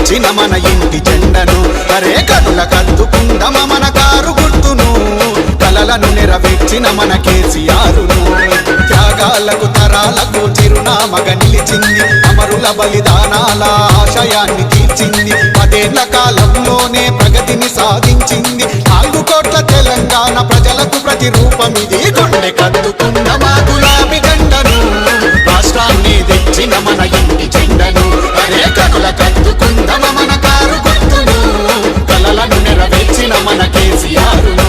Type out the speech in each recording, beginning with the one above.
తెచ్చిన మన ఇంటి జెండను అరే కనుల కద్దుకుందమ మన కారు గుర్తును కలలను నెరవేర్చిన మన కేసీఆరును త్యాగాలకు తరాలకు చిరునామగా నిలిచింది అమరుల బలిదానాల ఆశయాన్ని తీర్చింది 10 ఏళ్ల కాలంలోనే ప్రగతిని సాధించింది 4 కోట్ల తెలంగాణ ప్రజలకు ప్రతిరూపమిది గుండె కద్దుకుందమా గులాబీ జెండను రాష్ట్రాన్ని తెచ్చిన మన ఇంటి జెండను అరే కనుల కద్దుకుందమ మన కారు గుర్తును కలలను నెరవేర్చిన మన కేసీఆరును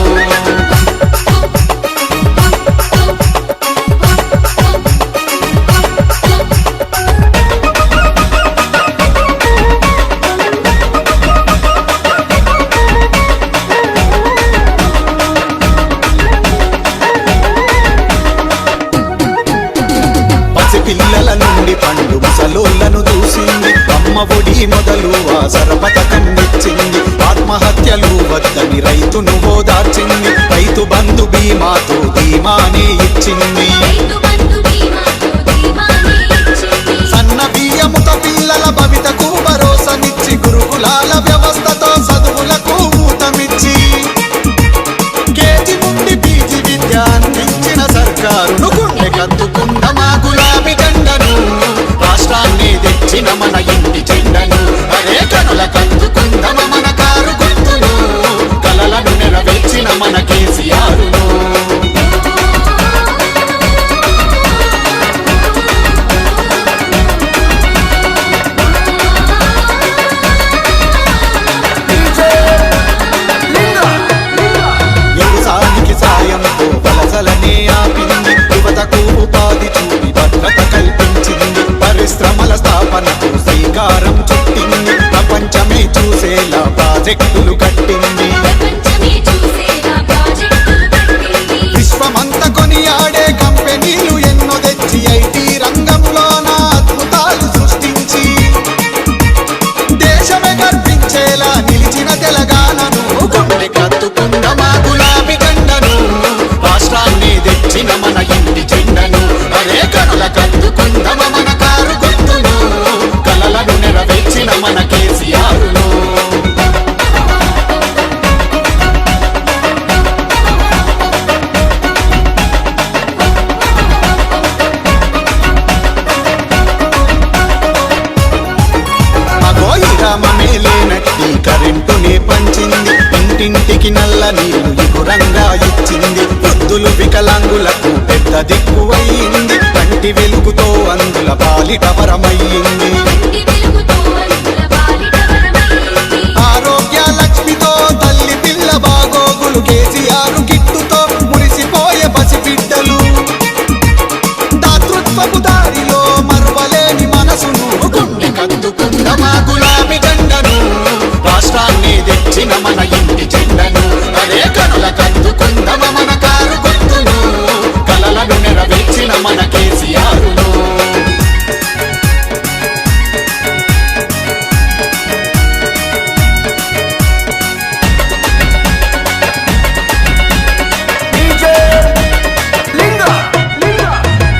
పిల్లల నుండి పండు ముసలోళ్లను చూసింది అమ్మ ఒడి మొదలు ఆసర పథకం ఇచ్చింది ఆత్మహత్యలు వద్దని రైతును ఓదార్చింది రైతు బంధు బీమాతో ధీమానే ఇచ్చింది సన్న బియ్యముతో పిల్లల భవితకు భరోసనిచ్చి గురుకులాల వ్యవస్థతో చదువులకు ఊతమిచ్చి కేజీ నుండి పీజీ విద్య అందించిన సర్కారును గుండె కద్దుకుందమా గులాబీ జెండను రాష్ట్రాన్ని తెచ్చిన మన ఇంటి జెండను అరే కనుల కద్దుకుందమ మన కారు గుర్తును కలలను నెరవేర్చిన మన కేసీఆరును వ్యవసాయానికి సాయంతో వలసలనే ఆపింది యువతకు ఉపాధి చూపి భద్రత కల్పించింది పరిశ్రమల స్థాపనకు శ్రీకారం చుట్టింది ప్రపంచమే చూసేలా ప్రాజెక్టులు కట్టింది విశ్వమంత కొనియాడే కంపెనీలు ఎన్నో తెచ్చి ఐటీ రంగంలోన అద్భుతాలు సృష్టించి దేశమే గర్వించేలా నిలిచిన తెలంగాణను గుండె కద్దుకుందమా గులాబీ జెండను రాష్ట్రాన్ని తెచ్చిన మన ఇంటి జెండను అరే కనుల కద్దుకుందమ మన కారు గుర్తును కలలను నెరవేర్చిన మన కేసీఆరును అగోయిరామమే లేనట్టి కరెంటునే పంచింది ఇంటింటికి నల్ల నీళ్లు ఎగురంగా ఇచ్చింది వృద్ధులు వికలాంగులకు పెద్ద దిక్కువయ్యింది కంటి వెలుగుతో అందుల పాలిట వరమయ్యింది ఆరోగ్య లక్ష్మితో తల్లి పిల్ల బాగోగులు కేసీఆర్ కిట్టుతో మురిసిపోయే పసిబిడ్డలు దాతృత్వపు దారిలో మరువలేని మనసును గుండె కద్దుకుందమా గులాబీ జెండను రాష్ట్రాన్ని తెచ్చిన మన ఇంటి జెండను అరే కనుల కద్దుకుందమ మన కారు గుర్తును కలలను నెరవేర్చిన మన కేసీఆరును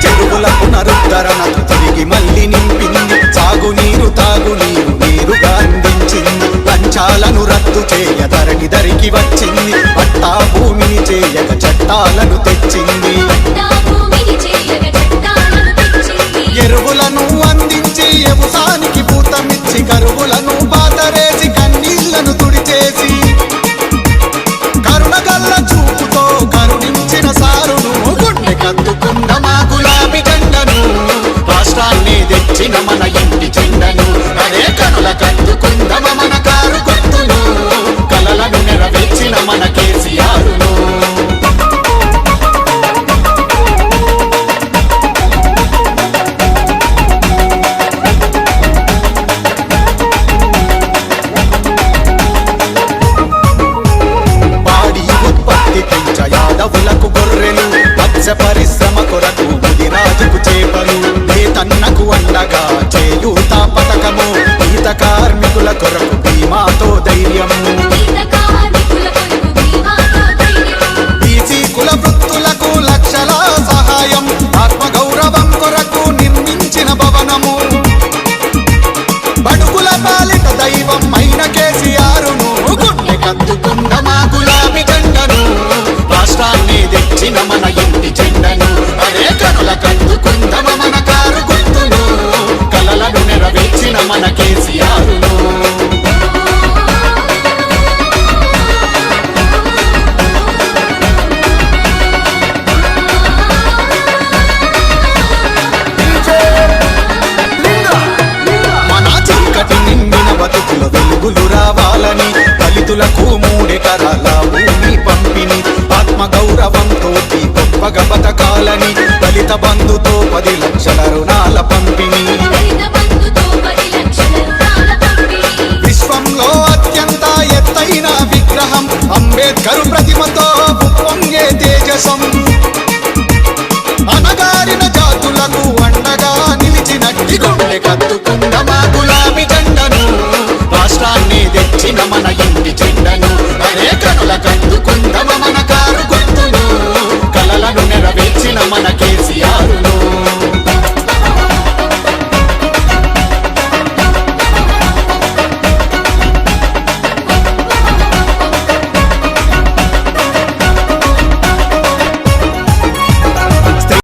చెరువుల పునరుద్ధరణకు తిరిగి మళ్ళీ నింపింది సాగునీరు తాగునీరు నీరుగా అందించింది లంచాలను రద్దు చేయ దరికి వచ్చింది పట్టా భూమిని చేయక చట్టాలను తెచ్చింది ఎరువులను అందించి వ్యవసాయానికి పూతమిచ్చి కరువులను పాతరేసి కన్నీళ్లను తుడిచేసి కరుణగల్ల చూపుతో కరుణించిన సారును గుండె కద్దుకుందమా గులాబీ జెండను రాష్ట్రాన్ని తెచ్చిన మన ఇంటి జెండను అరే కనుల కద్దుకుందమ మన కారు గుర్తును కలలను నెరవేర్చిన మన కేసీఆరును మన కేసీఆరును మన చీకటి నిండిన బతుకుల వెలుగులు రావాలని దళితులకు 3 ఎకరాల భూమి పంపిణీ ఆత్మ గౌరవంతో గొప్పగా బతకాలని దళిత బంధుతో 10 లక్షల రుణాల పంపిణీ